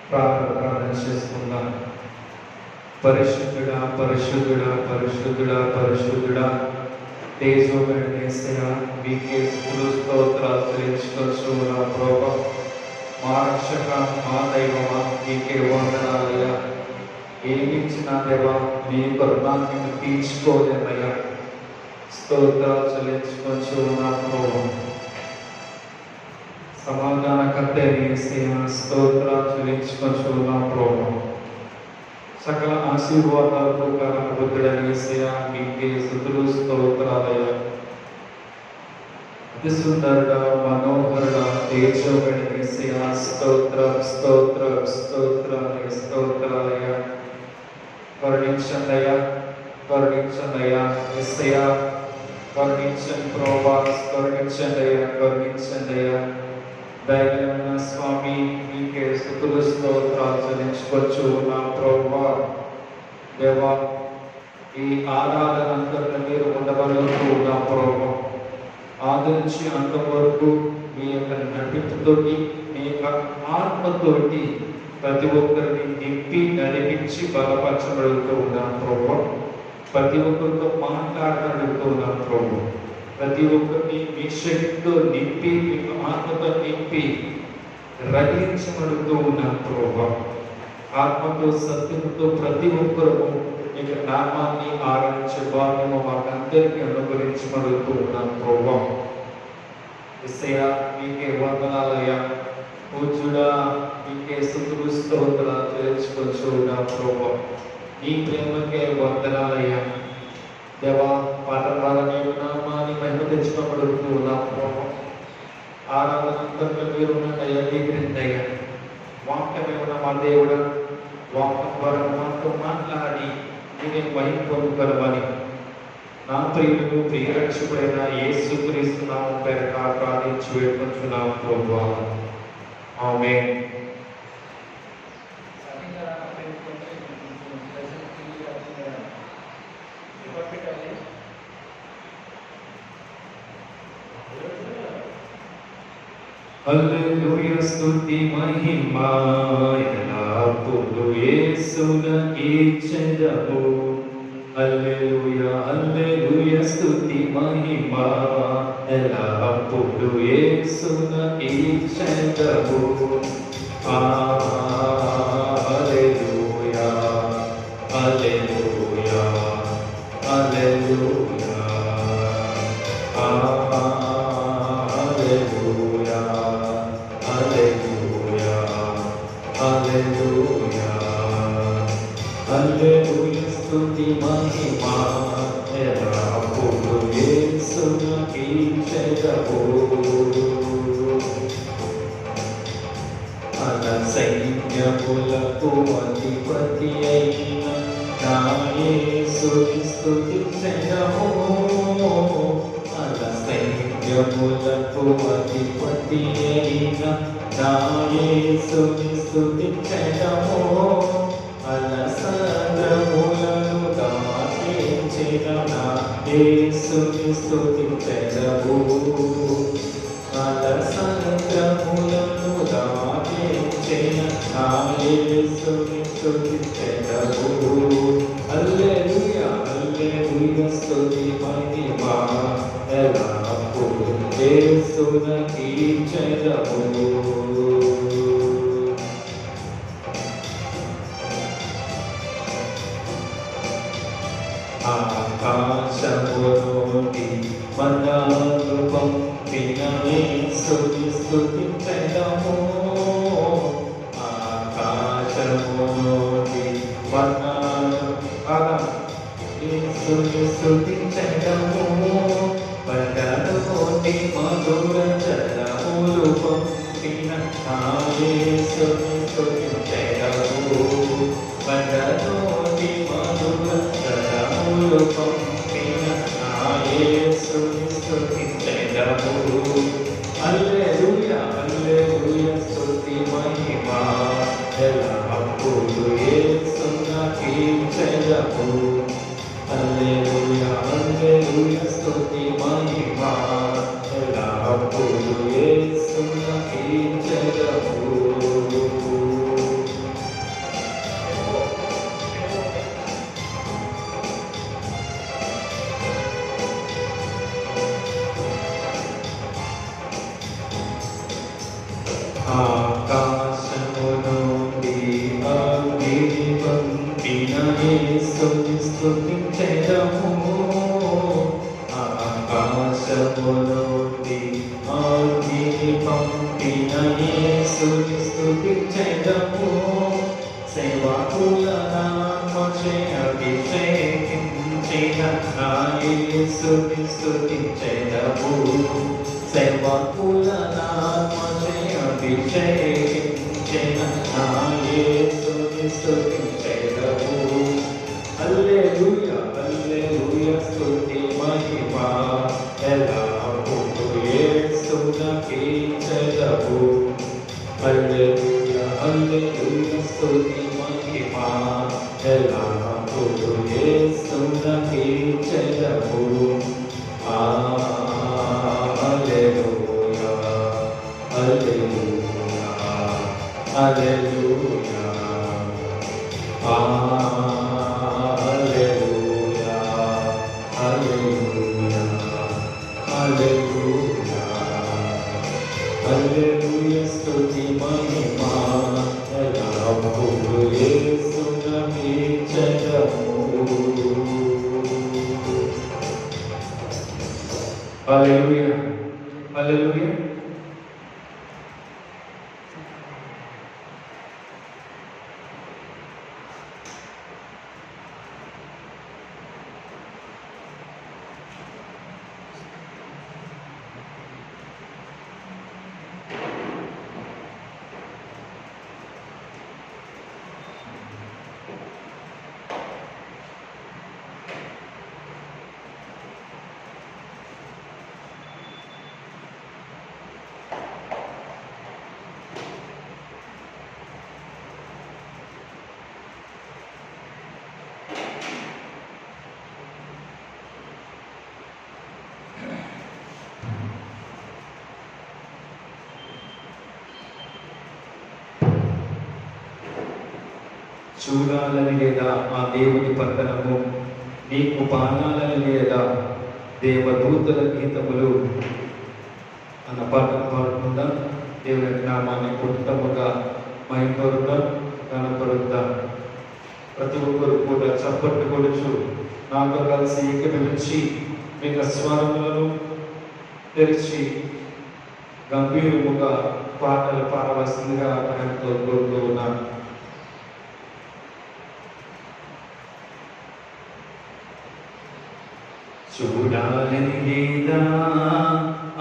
ప్రార్థన చేసుకుందాం. పరిశుద్ధుడా పరిశుద్ధుడా పరిశుద్ధుడా పరిశుద్ధుడా తేజోమయుడు యేసయ్యా, మీకే స్తుతులు స్తోత్రాలు చెల్లించుకొచ్చు నా ప్రభువా, మా రక్షక మా దైవమా, మీకే వందనాలయ్యా. ఏమిచ్చిన దేవా మీ కరుణాన్ని తీర్చుకోలేమయ్యా. స్తోత్రాలు చెల్లించుకొచ్చు నా ప్రభువా. సమాధానకర్త యేసయ్యా, స్తోత్రాలు చెల్లించుకొచ్చు నా ప్రభువా. సకల ఆశీర్వాదాలకు కారణభూతుడైన యేసయ్యా, మీకే స్తుతులు స్తోత్రాలయ్యా. అతి సుందరుడా మనోహరుడా తేజోమయుడు యేసయ్యా, స్తోత్రం స్తోత్రం స్తోత్రాలయ స్తోత్రాలయ్యా. కరుణించండయ్యా, కరుణించండయ్యా యేసయ్యా, కరుణించండి ప్రభువా, కరుణించండయ్యా, కరుణించండయ్యా. దయగలిగిన స్వామి, మీకే స్తుతులు స్తోత్రాలు చెల్లించుకోవచ్చు నా ప్రభువా. దేవా, ఈ ఆరాధన అంతట్లో మీరు ఉండవలకు నా ప్రభువా, ఆది నుంచి అంతం వరకు మీ యొక్క నడిపింపుతోటి, మీ యొక్క ఆత్మతోటి ప్రతి ఒక్కరిని నింపి నడిపించి బలపరచబడుతూ ఉన్నాం ప్రభువా. ప్రతి ఒక్కరితో మాట్లాడగలుగుతూ ఉన్నాం ప్రభు. ప్రతి ఒక్కరిని మీ శక్తితో నింపి, మీ ఆత్మతో నింపి రగిలించబడుతూ ఉన్నాం ప్రభువా. ఆత్మతో సత్యంతో ప్రతి ఒక్కరూ ఇక నామాన్ని ఆరాధించే భాగ్యము మాకందరికీ అనుగ్రహించబడుతూ ఉన్నాం ప్రభువా. యేసయ్యా, మీకే వందనాలయ్యా. పూజ్యుడా, మీకే స్తుతులు స్తోత్రాలు చెల్లించుకొచ్చు ఉన్నాం ప్రభువా. నీ ప్రేమకే వందనాలయ్యా. దేవా, పాట ద్వారా మేము నామాన్ని మహిమ తెచ్చుకోబడుతూ ఉన్నాం ప్రభువా. ఆరాధన అంతట్లో మీరు ఉన్నాడయ్యా, మీ క్రిందయ్యా. వాక్యమేమన్నా మా దేవుడా, వాక్యం ద్వారా మాతో మాట్లాడి మీరే మహిమ పొందుగలమని నా ప్రియుడు ప్రియరక్షకుడైన యేసుక్రీస్తు నామం పేరిట ప్రార్థించి వేడుకొంచున్నాం ప్రభువా. ఆమేన్. హల్లెలూయా, స్తుతి మహిమా ఎల్లప్పుడూ యేసునకే చెందవు. హల్లెలూయా, హల్లెలూయా, స్తుతి మహిమా ఎల్లప్పుడూ యేసునకే చెందవు. హల్లెలూయా, హల్లెలూయా, హల్లెలూయా. హల్లెలూయా, స్తుతి మహిమా ఎల్లప్పుడూ యేసునకే చెందవు. మన సైన్యములకు అధిపతి అయిన నా యేసుని స్తుతించెదము. మన సైన్యములకు అధిపతి అయిన నా యేసుని స్తుతించెదము. అలసంద్రములను దాటించిన నా యేసుని స్తుతించెదము. అలసంద్రములను దాటించిన నా యేసుని స్తుతించెదము. హల్లెలూయా, హల్లెలూయా, స్తుతి మహిమా ఎల్లప్పుడూ యేసునకే చెందవు. ఆకాశములోని మండలు పంపిన యేసుని స్తుతించెదము. ఆకాశములోని మండలు యేసుని స్తుతించెదము. మండలోని మధుర జలములు పంపిన నా యేసుని స్తుతించెదము. మండలోని మధుర జలములు పంపిన నా యేసుని స్తుతించెదము. హల్లెలూయా, హల్లెలూయా, స్తుతి మహిమా ఎల్లప్పుడూ యేసునకే చెందవు. హల్లెలూయా, హల్లెలూయా, స్తుతి మహిమా ఎల్లప్పుడూ యేసునకే చెందవు. ఆకాశము నుండి అగ్నిని పంపిన యేసుని స్తుతించెదము. ఆకాశము నుండి అగ్నిని పంపిన యేసుని స్తుతించెదము. సేవకులనామచే అభిషేకించిన నా యేసుని స్తుతించెదము. సేవకులనామచే అభిషేకించిన నా యేసుని స్తుతించెదము. హల్లెలూయా హల్లెలూయా స్తుతి మహిమ ఎల్లప్పుడూ యేసునకే చెల్లును. హల్లెలూయా హల్లెలూయా స్తుతి మహిమ ఎల్లప్పుడూ యేసునకే చెల్లును. హల్లెలూయా హల్లెలూయా హల్లెలూయా హల్లెలూయా హల్లెలూయా హల్లెలూయా హల్లెలూయా స్తుతి మహిమ ఎల్లప్పుడూ యేసునకే చెల్లును. హల్లెలూయా హల్లెలూయా. చూడాలని లేదా ఆ దేవుని పట్టణము, నీకు పాడాలని లేదా దేవదూతల గీతములు అన్న పాటను పాడుకుందా. దేవుని నామాన్ని పుట్టముగా మహిమపరుద్దాం, కనపరుద్దాం. ప్రతి ఒక్కరు కూడా చప్పట్లు కొడుచు నాతో కలిసి ఏకీభవించి మీకు స్వరములను తెరిచి గంభీరముగా పాటలు పాడవలసిందిగా ఆయనతో కోరుతూ ఉన్నాను. చూడాలని లేదా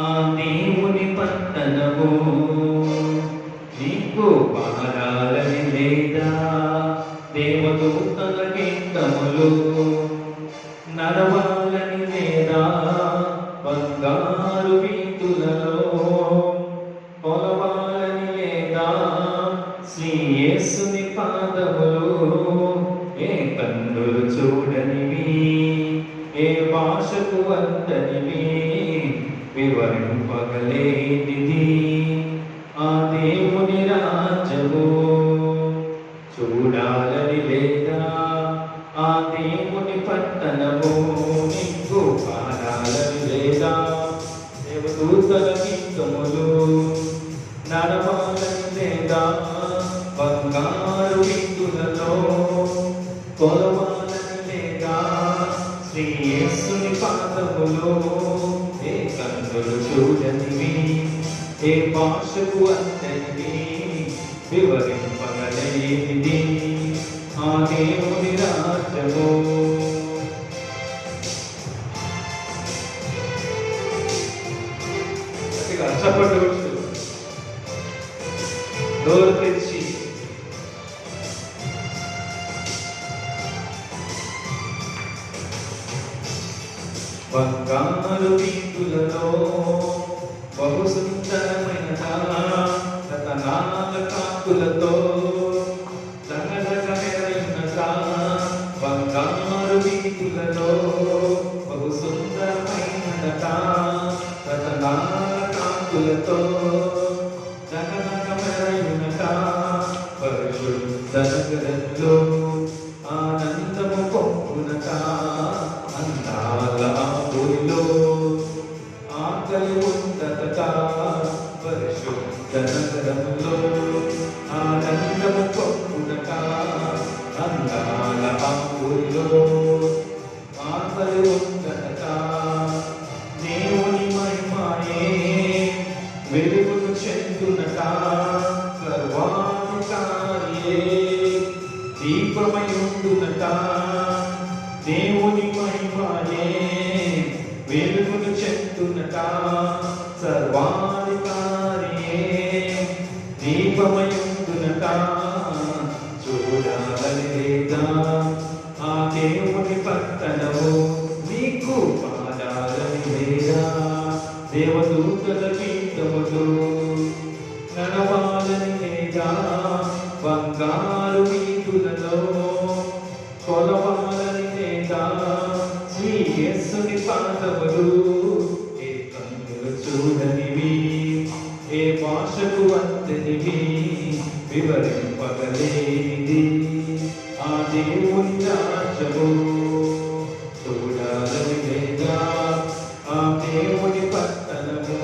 ఆ దేవుని పట్టణము, నీకు పాడాలని లేదా దేవదూతల గీతములు, నడవాలని లేదా బంగారు వీధులలో, కొలవాలని లేదా శ్రీ యేసుని పాదములు, ఏ కన్నులు చూడనివి ఏ భాషకు వందనివి వివరింపగలేనిది ఆ దేవుని రాజ్యము. చూడాలని లేదా ఆ దేవుని పట్టణము, నీకు పాడాలని లేదా దేవదూతల గీతములు, నడవాలని లేదా బంగారు వీధులలో, కొలవాలని లేదా శ్రీ యేసుని పాదములో, ఏ కన్నులు చూడనివి ఏ భాషకు అందనివి వివరింపగలేనిది ఆ దేవుని రాజ్యము. చప్పట్లు కొడుతూ నోరు తెరిచి బంగారు వీధులలో బహు సుందరమైన రతనాల కాకులతో జగజగమెరైనట. బంగారు వీధులలో బహు సుందరమైనట రతనాల కాకులతో జగజగమెరైనట. పరిశుద్ధ నగరంలో ఆనందము పొంగునట. అందాల ఆకుల్లో ఆకలి ఉందట. పరిశుద్ధ నగరంలో బంధువులలో ఆనందము పొందుట అందాల ఆకుల్లో ఆకలి ఉందట. దేవుని మహిమాయే వెలుగును చెందునట. సర్వాధికారియే దీపమై ఉండునట. దేవుని మహిమాయే వెలుగును చెందునట. సర్వాధికారియే దీపమై ఉండునట. చూడాలని లేదా ఆ దేవుని పట్టణము, నీకు పాడాలని లేదా దేవదూతల గీతములు, నడవాలని లేదా బంగారు వీధులలో, కొలవాలని లేదా శ్రీ యేసుని పాదములు. ఏ కన్నులు చూడనివి, ఏ భాషకు అందనివి, వివరింపగలేది ఆ దేవుని రాజ్యము. చూడాలని లేదా ఆ దేవుని పట్టణము.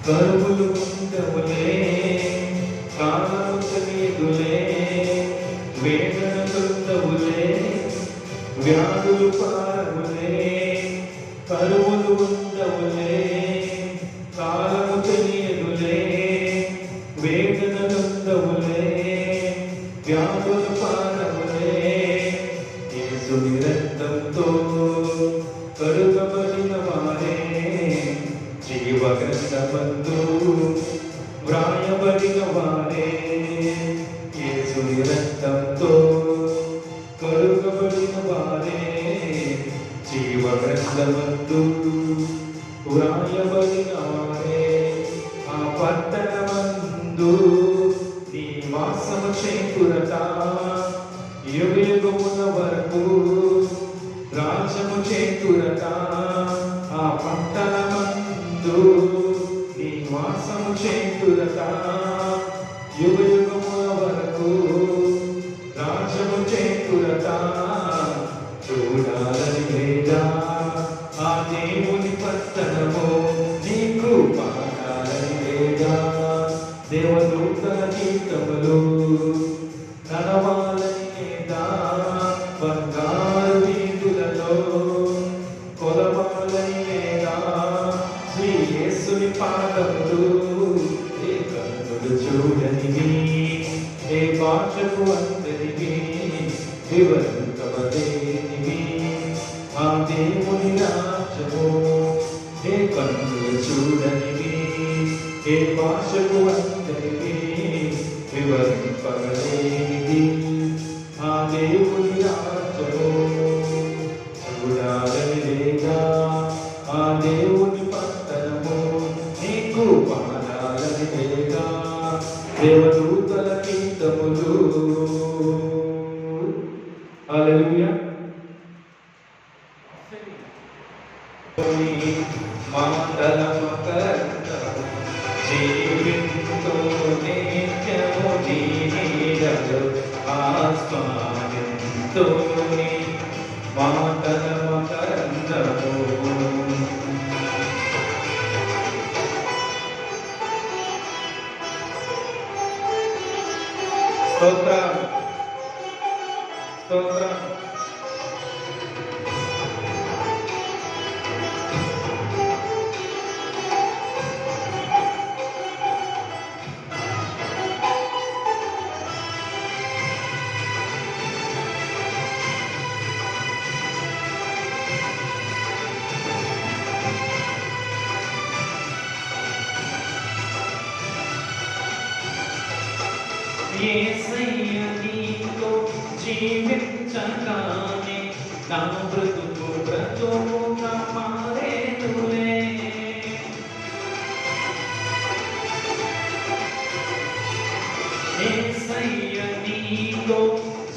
కరువులు ఉండవులే, కాలము తెలియదులే, వేదనలుండవులే, వ్యాధులు పారవులే. కరువులు ఉండవులే, కాలము తెలియదులే, వేదనలుండవులే, వ్యాధులు పారవులే. యేసుని రక్తంతో కడుగబడిన వారే జీవగ్రంథమందు వ్రాయబడిన వారే. యేసుని రక్తంతో కడుగబడిన వారే జీవగ్రంథమందు వ్రాయబడిన వారే. ఆ పట్టణమందు నివాసము చేకురట. యుగయుగముల వరకు రాజ్యము చేకురట. ఆ పట్టణమందు నివాసము చేకురట. యుగయుగముల వరకు రాజ్యము చేకురట. చూడాలని లేదా ఆ దేవుని పట్టణము, నీకు పాడాలని లేదా దేవదూతల గీతములు, నడవాలని లేదా బంగారు వీధులలో, కొలవాలని లేదా శ్రీ యేసుని పాదములు. ఏ కన్నులు చూడనివి, ఏ భాషకు అందరివి, వివరింపబడేనివి ఆ దేవుని రాజ్యము. ఏ కన్నులు చూడనివి, ఏ భాషకు అందరివి, వివరింపబడేనిది ఆ దేవుని రాజ్యము. చూడాలని లేదా ఆ దేవుని పట్టణము, నీకు పాడాలని లేదా దేవదూతల గీతములు. హల్లెలూయా. మాటల మకరందము జీవింతో నిత్యము నీడలు ఆస్వాదింతుని. మాటల మకరందము స్తోత్రం స్తోత్రం. యేసయ్య నీతో జీవించగానే నా బ్రతుకు బ్రతుకుగా మారేనులే. యేసయ్య నీతో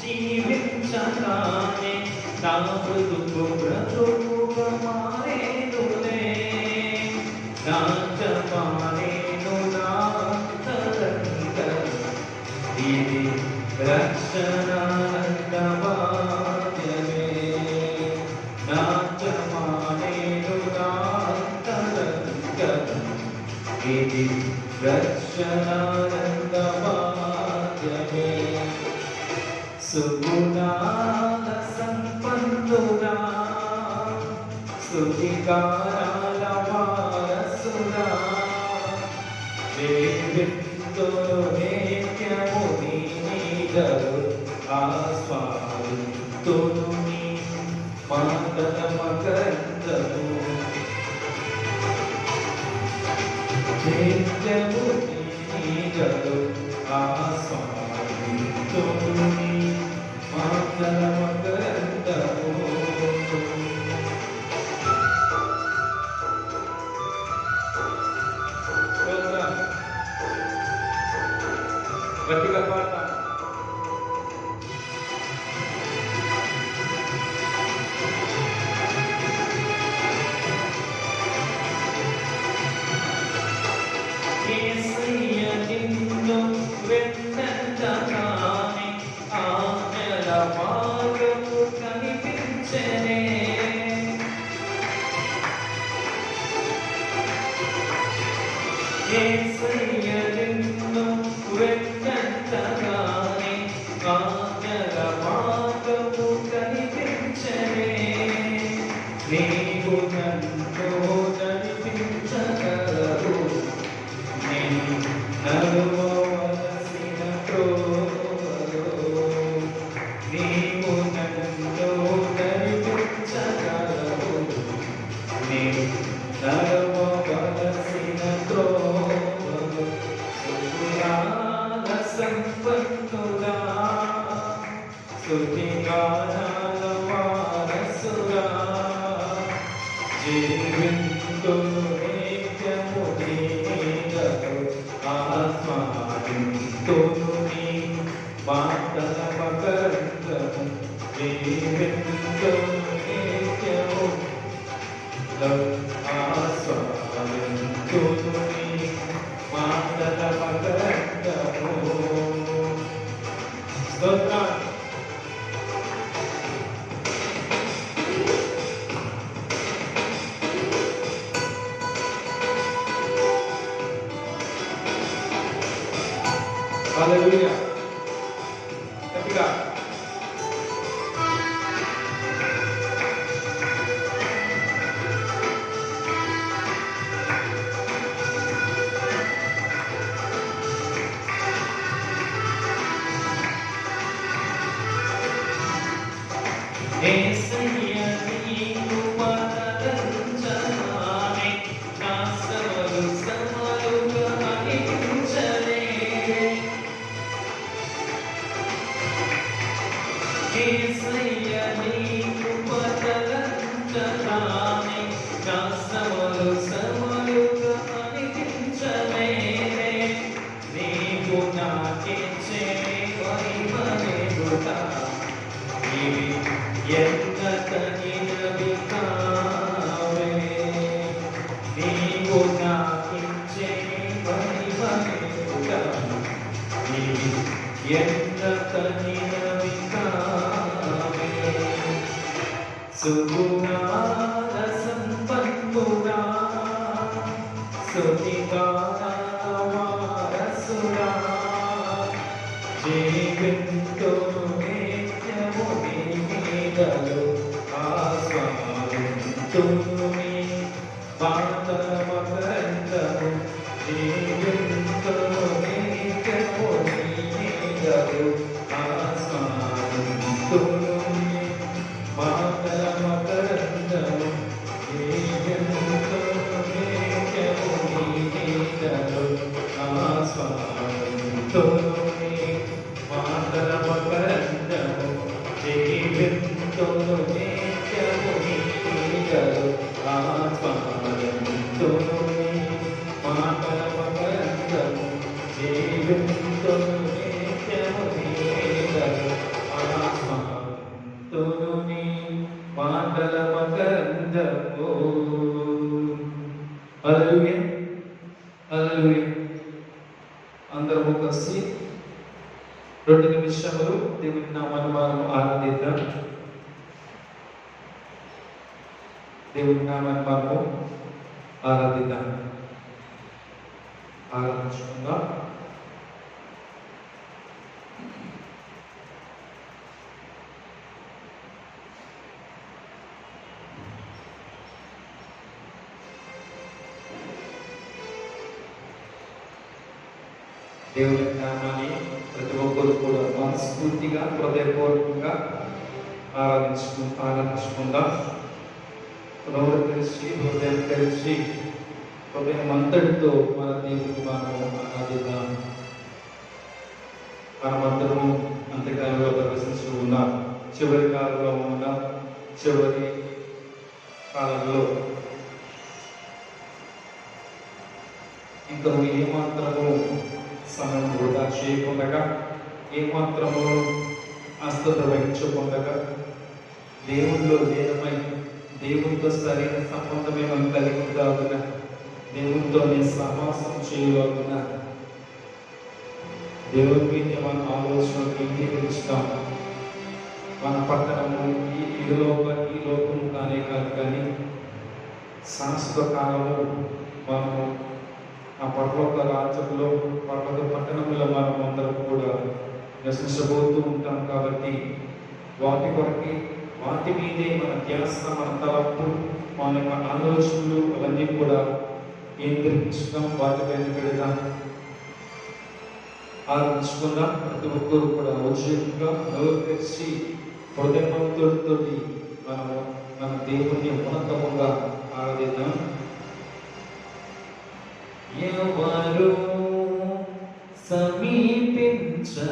జీవించగానే నా బ్రతుకు బ్రతుకుగా మారేనులే. నాట్యమాడేను నాంతరంగం ఇది రక్షణానందమాద్యమే నాట్యమాడేను నాంతరంగం ఇది రక్షణానందమాద్యమే సుగుణాల సంపన్నుడా స్తుతిగానాల వారసుడా జీవింతును నిత్యము నీ నీడలో ఆస్వాదింతును నీ మాటల మకరందము నిత్యము నీ నీడలో ఆస్వాదింతును నీ మాటల మకరందము గట్టిగా పాడతాం. యేసయ్య నిన్ను వెన్నంతగానే ఆజ్ఞల మార్గము కనిపించెనే యేసయ్య నిన్ను వెన్నంతగానే ఆజ్ఞల మార్గము కనిపించెనే నీవు నన్ను నడిపించగలవు నేను నడవవలసిన త్రోవలో నీవు నన్ను నడిపించగలవు నేను నడవవలసిన త్రోవలో సుగుణాల సంపన్నుడా స్తుతిగానాల వారసుడా జీవింతును నిత్యము నీ నీడలో ఆస్వాదింతును నీ మాటల మకరందము జీవింతును నిత్యము ఆస్వాదింతును నీ మాటల మకరందము స్తోత్రం. హల్లెలూయా. గట్టిగా యేసయ్య నీకు పదరంజనానే నా సవలు సమలుగా అనిపించలే యేసయ్య నీకు పదరంజనానే నా సవలు సమలుగా అనిపించలే నీవు నాకిచ్చే మహిమనేగుతా ఇవి ఎన్నతనినవి కావే నీవు నాకిచ్చే మహిమనేగుతా ఇవి ఎన్నతనినవి కావే సుగుణాల సంపన్నుడా స్తుతిగానాల వారసుడా జీవింతును నిత్యము నీ నీడలో ఆస్వాదింతును నీ మాటల మకరందము జీవింతును నిత్యము నీ నీడలో ఆస్వాదింతును నీ మాటల మకరందము జీవింతును నిత్యము నీ నీడలో ఆస్వాదింతును మాటల మకరందము జీవింతును నిత్యము నీ నీడలో ఆస్వాదింతును మాటల మకరందము జీవింతును నిత్యము నీ నీడలో ఆస్వాదింతును మాటల మకరందము. హల్లెలూయా. హల్లెలూయా. అందరము కలిసి 2 నిమిషములు దేవుని నామాన్ని మనం ఆరాధిద్దాం. దేవుని నామాన్ని మనము ఆరాధిద్దాం. ఆరాధించుకుందాం. దేవుని నామాన్ని ప్రతి ఒక్కరు కూడా మనస్ఫూర్తిగా హృదయపూర్వకంగా ఆరాధించుకుందాం. నోరు తెరిచి హృదయం తెరిచి హృదయం అంతటితో మన దేవుని మనము ఆరాధిద్దాం. మనమందరము అంత్యకాలంలో ప్రవేశించి ఉన్నాం. చివరి కాలంలో ఉన్నాం. చివరి కాలంలో ఇంకా ఏమాత్రము సమయం వృధా చేయకుండా, ఏమాత్రము అస్వస్థత వహించకుండా, దేవునిలో లీనమై దేవునితో సరైన సంబంధమే మనం కలిగి ఉండాలన్నా, దేవునితో సహవాసం చేయగలగునా, దేవుని మీద మన ఆలోచన కేంద్రీకరించుతాం. మన పట్టణము ఈ లోకం కానే కాదు, కానీ శాశ్వత కాలము మనము ఆ పరలోక రాజ్యంలో పరలోక పట్టణంలో మనం అందరం కూడా నివసించబోతూ ఉంటాం. కాబట్టి వాటి మీదే మన ధ్యాస, మన తలపు, మన యొక్క ఆలోచనలు అవన్నీ కూడా కేంద్రీకరించుదాం. వాటిపైన పెడదాం, ఆలోచించుకుందాం. ప్రతి ఒక్కరు కూడా ఉద్యోగంగా నోరు తెరిచి హృదయమంతుడితో మనము మన దేవుని ఉన్నతముగా ఆరాధిద్దాం. ఎవరు సమీపించలేని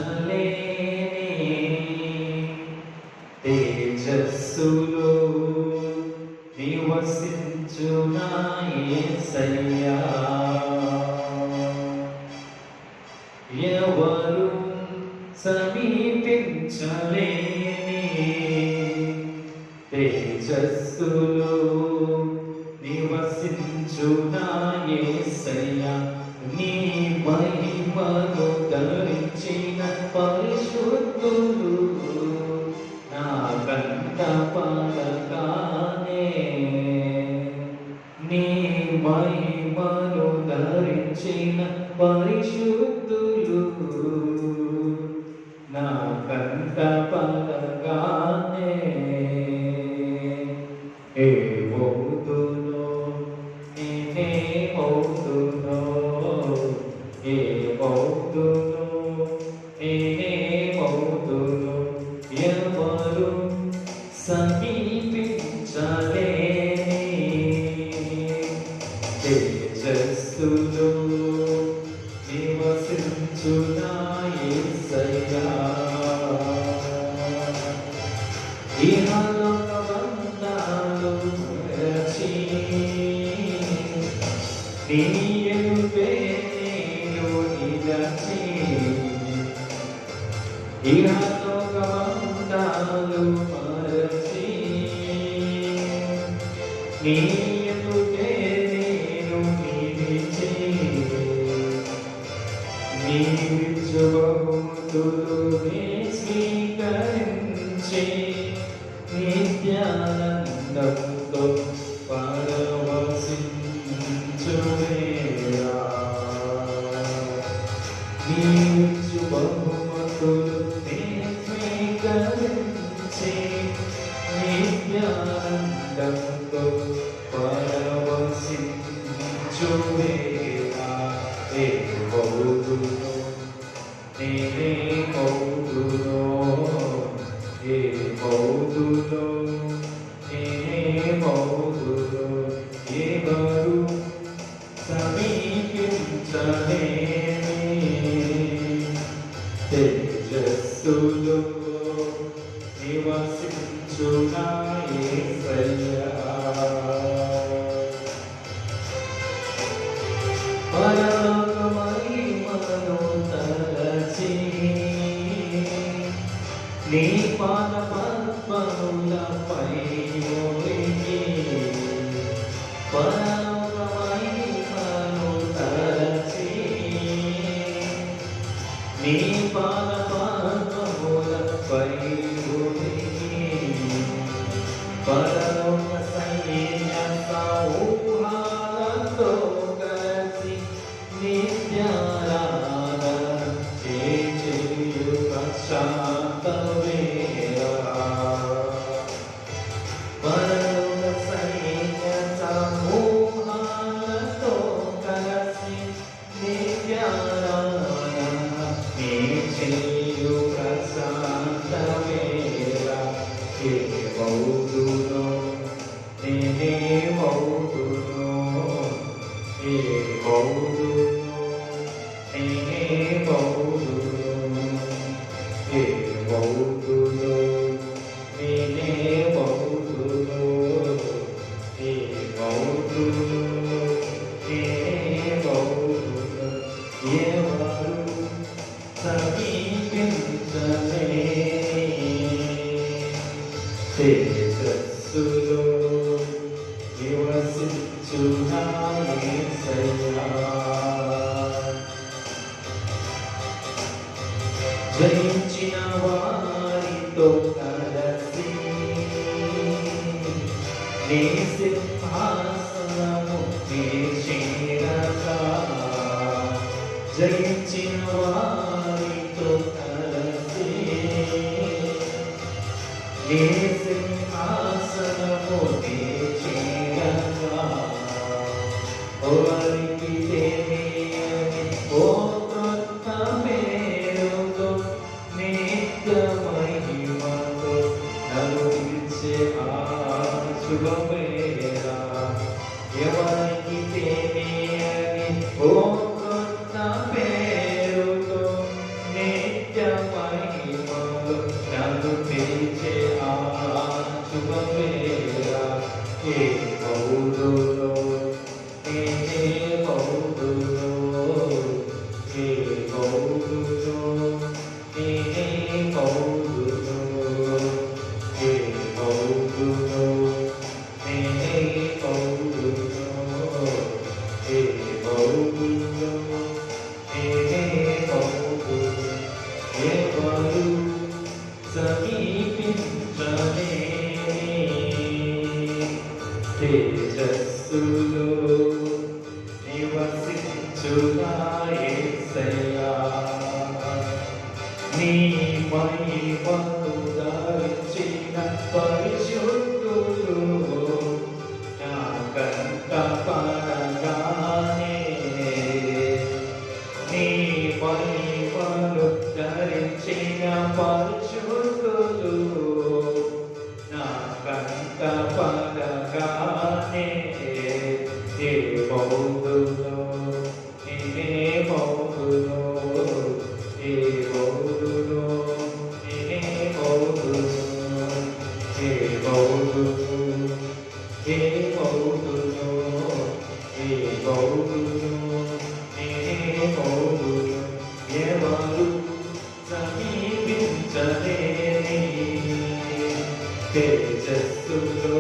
తేజస్సులో నివసించునా యేసయ్యా. ఎవరు సమీపించలేని తేజస్సులో నివసించునా యేసయ్యా. నీ మహిమను ధరించిన పరిశుద్ధులు నా కంట పడగానే, నీ మహిమను ధరించిన పరిశుద్ధులు నా కంట పడగానే, ఏమవుతునో నేనేమవుతునో, ఏమవుతునో నేనేమవుతునో. ఎవరు సమీపించలేని తేజస్సులో నివసించునా యేసయ్యా. ఇహలోకమందాలు మరచి నీ ఎదుటే నేను నిలచి, ఇహలోకమందాలు మరచి నీ ఎదుటే నేను నిలిచి, నీ బహుమతులు స్వీకరించి నిత్యానందంతో పరవశించువేళ, నీ బహుమతులు స్వీకరించి నిత్యానందంతో పరవశించువేళ. ఏమవుతునో నేనేమవుతునో, ఏమవుతునో నేనేమవుతునో. ఎవరు సమీపించలేని తేజస్సులో నివసించునా యేసయ్యా. పరలోక మహిమను తలచి నీ పాద పద్మములపై ఒరిగి, పరలోక మహిమను తలచి నీ పాదపద్మములపై ఉరిగి పరలోక సైన్య సమూహాలతో కలిసి నిత్యారాధన చేయుట శాంతమేరా. పరలోక సైన్య సమూహాలతో కలిసి నిత్యారాధన చేయు ప్రశాంతమేరా. ఏ బౌద్ధునో నేనే బౌద్ధునో, ఏ బౌద్ధునో నేనే బౌద్ధునో, ఏ బౌద్ధునో నేనే బౌద్ధునో, ఏ బౌద్ధునో నేనే బౌద్ధునో. ఎవరు సమీపించలే తేజస్సులో నివసించునా యేసయ్యా. జయించిన వారితో కలిసి నీ సింహాసనము నీ చేరగా, జయించిన వారితో కలిసి నీ సింహాసనము నీ చేరగా, వారికి తెలియని ఓ క్రొత్త పేరుతో నిత్య మహిమతో నలుగించే ఆ శుభమేరా. ఎవరికి తెలియని ఓ క్రొత్త పేరుతో నిత్య మహిమతో నలుగించే ఆ శుభమేరా. ఏ బౌద్ధులో నేనే బౌద్ధులో, ఏ బౌద్ధులో నేనే బౌద్ధులో, ఏ బౌద్ధులో నేనే బౌద్ధులో, ఏ బౌద్ధులో నేనే బౌద్ధులో. ఎవరు సమీపించలే తేజస్సులో నివసించునా యేసయ్యా. నీ మహిమను ధరించిన పరిశుద్ధులు నాకంట పడగానే, నీ మహిమను ధరించిన పరిశుద్ధులు నాకంట పడగానే, ఏ బౌద్ధులో నేనే బౌద్ధులో, ఏ బౌద్ధులో నేనే బౌద్ధులో, ఏ బౌద్ధులో ఏ బౌద్ధులో, ఏ బౌద్ధులో నేనే బౌద్ధులో. ఎవరు సమీపించలేని తేజస్సులో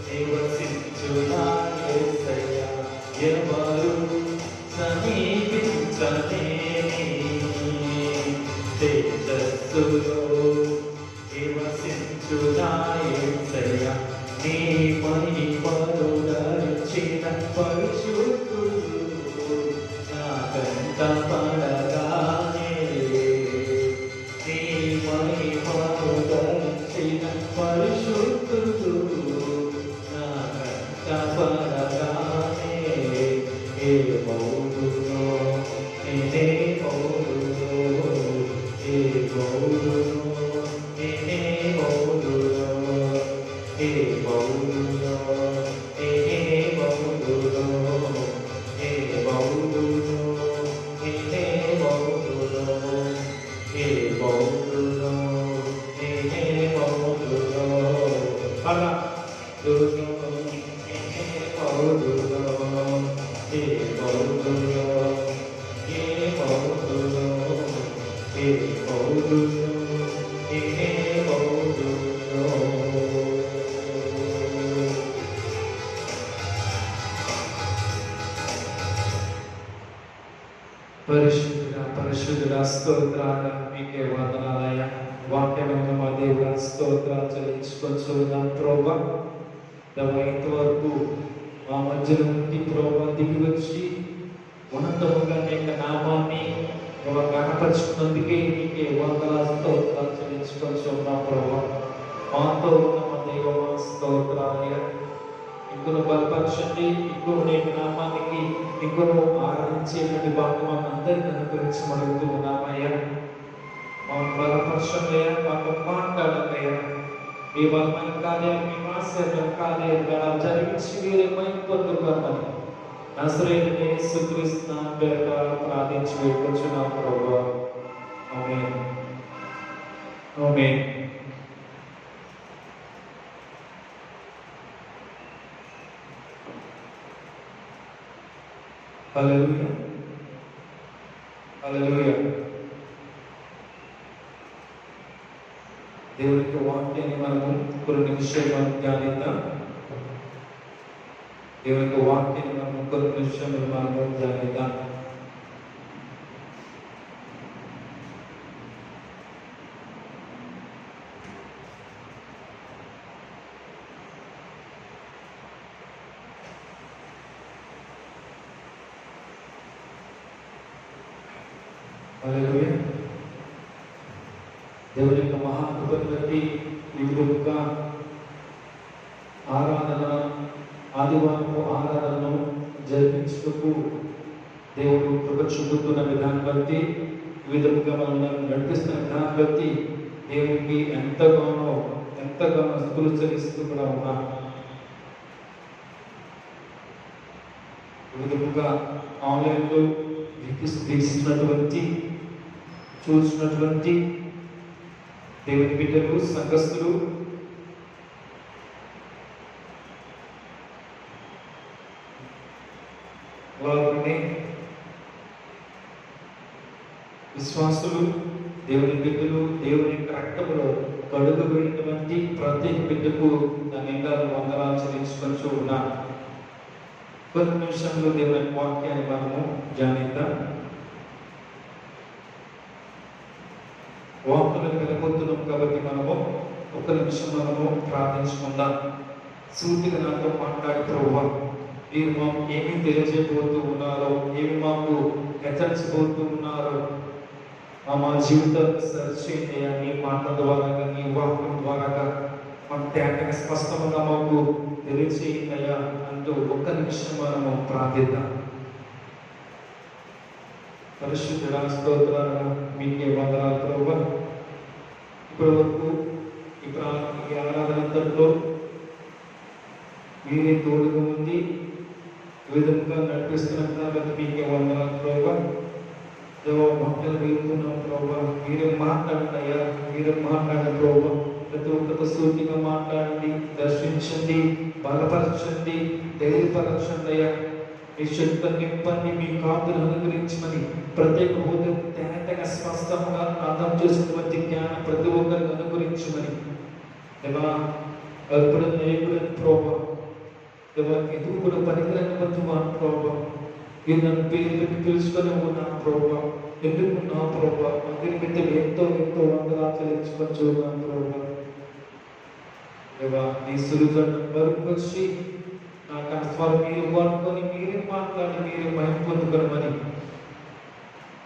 నివసించునా యేసయ్యా. ఎవరు సమీపించలేని తేజస్సులో నివసించునా యేసయ్యా. నీ మహిమను ధరించిన పరిశుద్ధులు నాకంట పడగానే, నీ మహిమను ధరించిన పరిశుద్ధులు నాకంట పడగానే, ఏ బౌద్ధులో నేనే బౌద్ధులో, ఏ బౌద్ధులో నేనే బౌద్ధులో, ఏ బౌద్ధులో నేనే బౌద్ధులో, ఏ బౌద్ధులో నేనే బౌద్ధులో, ఏ బౌద్ధులో నేనే బౌద్ధులో. అలా నేనే బౌద్ధులో, ఏ బౌద్ధులో ఏ బౌద్ధులో, ఏ బౌద్ధులో నేనే బౌద్ధులో. పరిశుద్ధుడా స్తోత్రాల మీకే వందనాలయ్యా. వాక్యమైన మా దేవుడా స్తోత్రాలు చెల్లించుకొచ్చున్నాం ప్రభా. ఇంతవరకు మా మధ్యలో నుండి ప్రభా దిగి వచ్చి ఉన్నతముగా నీ యొక్క నామాన్ని గణపరుచుకున్నందుకే నీకే వందనాలు స్తోత్రాలు చెల్లించుకొచ్చున్నాం ప్రభా. మాతో ఉన్న మా దైవమా స్తోత్రాలయ్యా. ఇంకొను బలపరచండి, ఇంకొను నీ నామానికి ఇంకొను ఆరాధించేటువంటి భాగం అందరికీ అనుగ్రహించి అడుగుతూ ఉన్నామయ్యా. మా బలపరచండియా, మాకు మాట్లాడండియా. మీ బలమైన కార్యాలు, మీ ఆశ్చర్య కార్యాలు జరిగించి మీరు మహిమ పొందుకోమని నజరేయుడైన యేసుక్రీస్తు నామమున పేరట ప్రార్థించి వేడుకొంచున్నాం ప్రభువా. ఆమేన్. ఆమేన్. హల్లెలూయా. హల్లెలూయా. దేవుని యొక్క వాక్యాన్ని మనము కొన్ని నిమిషాలు ధ్యానిద్దాం. దేవుని యొక్క వాక్యాన్ని మనము కొన్ని నిమిషాలు మనము ధ్యానిద్దాం. హల్లెలూయా. దేవుని యొక్క మహాకృపను బట్టి ఈ విధముగా ఆరాధన, ఆదివారము ఆరాధనను జరిపించుటకు దేవుడు కృప చూపుతున్న విధానం బట్టి, ఈ విధముగా మనల్ని నడిపిస్తున్న విధానం బట్టి దేవునికి ఎంతగానో స్తుతులు చెల్లిస్తూ కూడా ఉన్నాం. ఈ విధముగా ఆన్లైన్లో వీక్షిస్తున్నటువంటి, చూసినటువంటి దేవుని బిడ్డలు, సంఘస్థులు, అలాగే విశ్వాసులు, దేవుని బిడ్డలు, దేవుని యొక్క రక్తములో కడుగబడినటువంటి ప్రతి బిడ్డకు నా నిండాలు వందనాలు చెల్లించుకొంటూ ఉన్నాను. కొన్ని నిమిషంలో దేవుని వాక్యాన్ని మనము ధ్యానిద్దాం. వాక్కులను వెళ్ళిపోతున్నాం కాబట్టి మనము ఒక నిమిషం మనము ప్రార్థించుకుందాం. సూటిగా నాతో మాట్లాడి ప్రభువా, మీరు మాకు ఏమి తెలియజేయబోతూ ఉన్నారో, ఏమి మాకు హెచ్చరించబోతూ ఉన్నారో మా జీవితాన్ని సరిచేయండి. నీ మాటల ద్వారా, నీ వాక్యం ద్వారా మాకు తేటగా స్పష్టంగా మాకు తెలియజేయండియా అంటూ ఒక్క నిమిషం మనము ప్రార్థిద్దాం. పరిశుద్ధుడా స్తోత్రాలు మీకే వందనాలు ప్రభువా. ఇప్పటి వరకు ఈ ఆరాధనంతట్లో మీరే తోడుగా ఉంది, ఈ విధంగా నడిపిస్తున్న కాబట్టి మీకే వందనాలు ప్రభువా. దేవ భక్తులు వెళ్తున్నాం ప్రభువా, మీరే మాట్లాడండి అయ్యా, మీరే మాట్లాడండి ప్రభువా. ప్రతి ఒక్కరితో సూటిగా మాట్లాడండి, దర్శించండి, బలపరచండి, ధైర్యపరచండి అయ్యా. మీ శక్తిని నింపండి, మీ కాపులను అనుగ్రహించమని ప్రత్యేక హృదయం తేటగా స్పష్టంగా అర్థం చేసినటువంటి జ్ఞానం ప్రతి ఒక్కరికి అనుగ్రహించమని దేవా. అప్పుడు నేర్పుడని ప్రభావ దేవా, ఎదుగు కూడా పనికిరాని కొంచెం ప్రభావ, మీరు నన్ను పేరు పెట్టి పిలుచుకొని ఉన్నాను ప్రభావ. ఎందుకు ఉన్నావు ప్రభావ? అందరి బిడ్డలు ఎంతో వందనాలు చెల్లించుకొని ఉన్నాను ప్రభావ. దేవా, నీ సులుజను వరకు వచ్చి నాకు ఆ స్వరం మీరు వాడుకొని మీరే మాట్లాడి మీరే మహిమ పొందుకోమని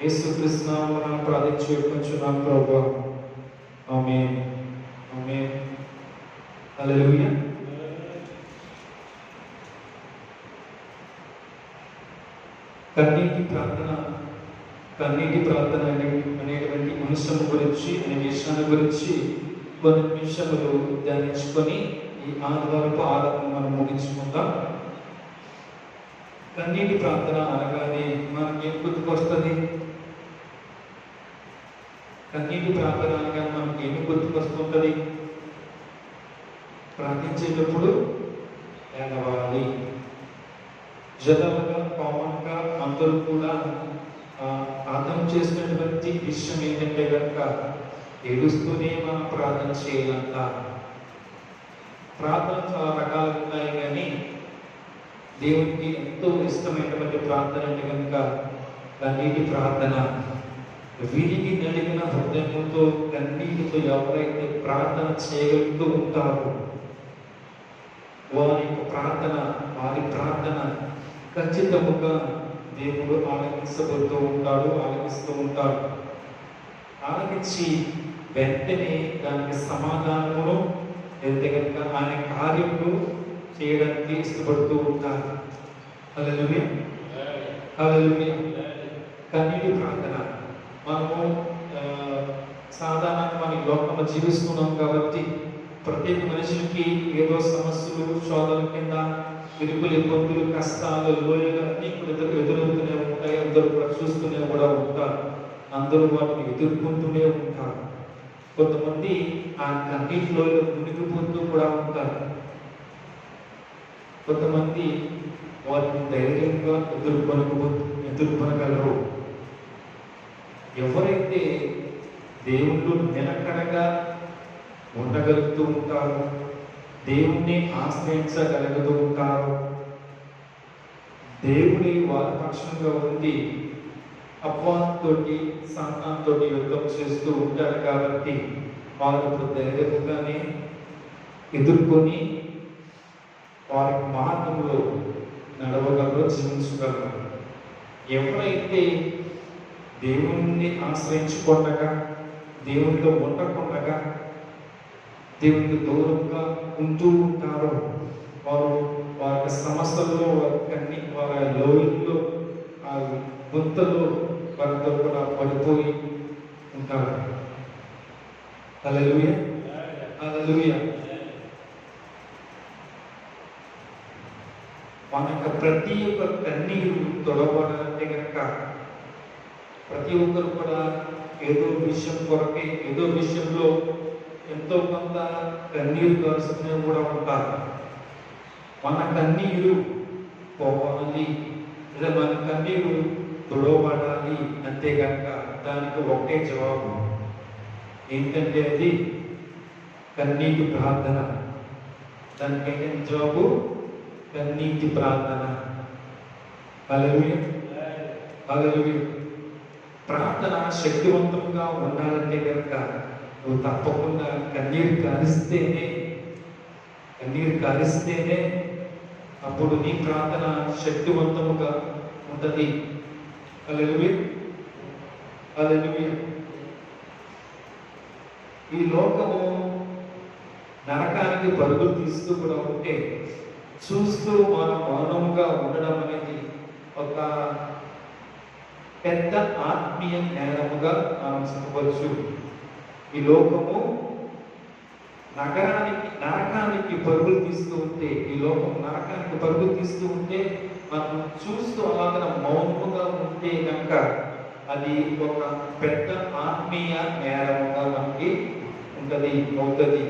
యేసుక్రీస్తు నామమున ప్రార్థించి వేడుకొంచున్నాం ప్రభువా. ఆమేన్. ఆమేన్. హల్లెలూయా. కన్నీటి ప్రార్థన అనేటువంటి అంశం గురించి, అనే విషయాల గురించి కొన్ని నిమిషములు ధ్యానించుకొని ఈ ఆదివారపు ఆరాధన మనం ముగించుకుందాం. కన్నీటి ప్రార్థన అనగానే మనకి ఏం గుర్తుకొస్తుంది? కన్నీటి ప్రార్థన అనగానే మనకి ఏమి గుర్తుకొస్తుంటుంది? ప్రార్థించేటప్పుడు ఏడవాలి. జనరల్గా కామన్గా అందరూ కూడా అర్థం చేసినటువంటి విషయం ఏంటంటే కనుక ఏడుస్తూనే మనం ప్రార్థన చేయాలంట. ప్రార్థన చాలా రకాలు ఉన్నాయి, కానీ దేవునికి ఎంతో ఇష్టమైనటువంటి ప్రార్థన అంటే కనుక కన్నీటి ప్రార్థన. విరిగి నలిగిన హృదయంతో కన్నీటితో ఎవరైతే ప్రార్థన చేయగలుగుతూ ఉంటారో వారి ప్రార్థన ఖచ్చితముగా దేవుడు ఆలకిస్తూ ఉంటాడు. ఆలకించి వెంటనే దానికి సమాధానమును లేదా కనుక ఆయన కార్యములు చేయడానికి ఇష్టపడుతూ ఉంటారు. హల్లెలూయా, హల్లెలూయా. కన్నీటి ప్రార్థన. మనము సాధారణంగా మన లోకంలో జీవిస్తున్నాం కాబట్టి ప్రతి మనిషికి ఏదో సమస్యలు, శోధన కింద ఇరుకులు, ఇబ్బందులు, కష్టాలు, లోయలు అన్నీ ఎదురవుతూనే ఉంటాయి. అందరూ కూడా చూస్తూనే కూడా ఉంటారు. అందరూ వాటిని ఎదుర్కొంటూనే ఉంటారు. కొంతమంది ఆ కన్నీటిలో మునిగిపోతూ కూడా ఉంటారు. కొంతమంది వాటిని ధైర్యంగా ఎదుర్కొనగలరు. ఎవరైతే దేవుళ్ళు నిలకడగా ఉండగలుగుతూ ఉంటారు, దేవుణ్ణి ఆశ్రయించగలుగుతూ ఉంటారు, దేవుడి వారి పక్షంగా ఉండి అపవాదితోటి, సాతానుతో యుద్ధం చేస్తూ ఉంటారు కాబట్టి వారు ధైర్యంగానే ఎదుర్కొని వారి మార్గంలో నడవగలరు, జీవించగలరు. ఎవరైతే దేవుణ్ణి ఆశ్రయించుకుండగా, దేవునిలో ఉండకుండగా, దేవునికి దూరంగా ఉంటూ ఉంటారో వారి సమస్యల్లో, వారి లోయల్లో, ఆ గుంతలో వారితో కూడా పడిపోయి ఉంటారు. హల్లెలూయా, హల్లెలూయా. మనకు ప్రతి ఒక్క కన్నీరు తొడబడాలంటే కనుక ప్రతి ఒక్కరు కూడా ఏదో విషయం కొరకే, ఏదో విషయంలో ఎంతో కొంత కన్నీరు కారుస్తూనే కూడా ఉంటారు. మన కన్నీరు పోవాలి లేదా మన కన్నీరు తొడవబడాలి అంతే కనుక దానికి ఒకటే జవాబు. ఏంటంటే అది కన్నీటి ప్రార్థన. దానికి ఏంటంటే జవాబు కన్నీటి ప్రార్థన. హల్లెలూయా, హల్లెలూయా. ప్రార్థన శక్తివంతంగా ఉండాలంటే కనుక నువ్వు తప్పకుండా కన్నీరు కారిస్తేనే అప్పుడు నీ ప్రార్థన శక్తివంతముగా ఉంటుంది. హల్లెలూయా, హల్లెలూయా. ఈ లోకము నరకానికి పరుగులు తీస్తూ కూడా ఉంటే చూస్తూ మనం మౌనంగా ఉండడం అనేది ఒక పెద్ద ఆత్మీయ నేరముగా మనం చెప్పవచ్చు. ఈ లోకము నరకానికి పరుగులు తీస్తూ ఉంటే, ఈ లోకం నరకానికి పరుగులు తీస్తూ ఉంటే మనం చూస్తూ అలాగ మౌనముగా ఉంటే కనుక అది ఒక పెద్ద ఆత్మీయ నేరముగా మనకి అవుతుంది.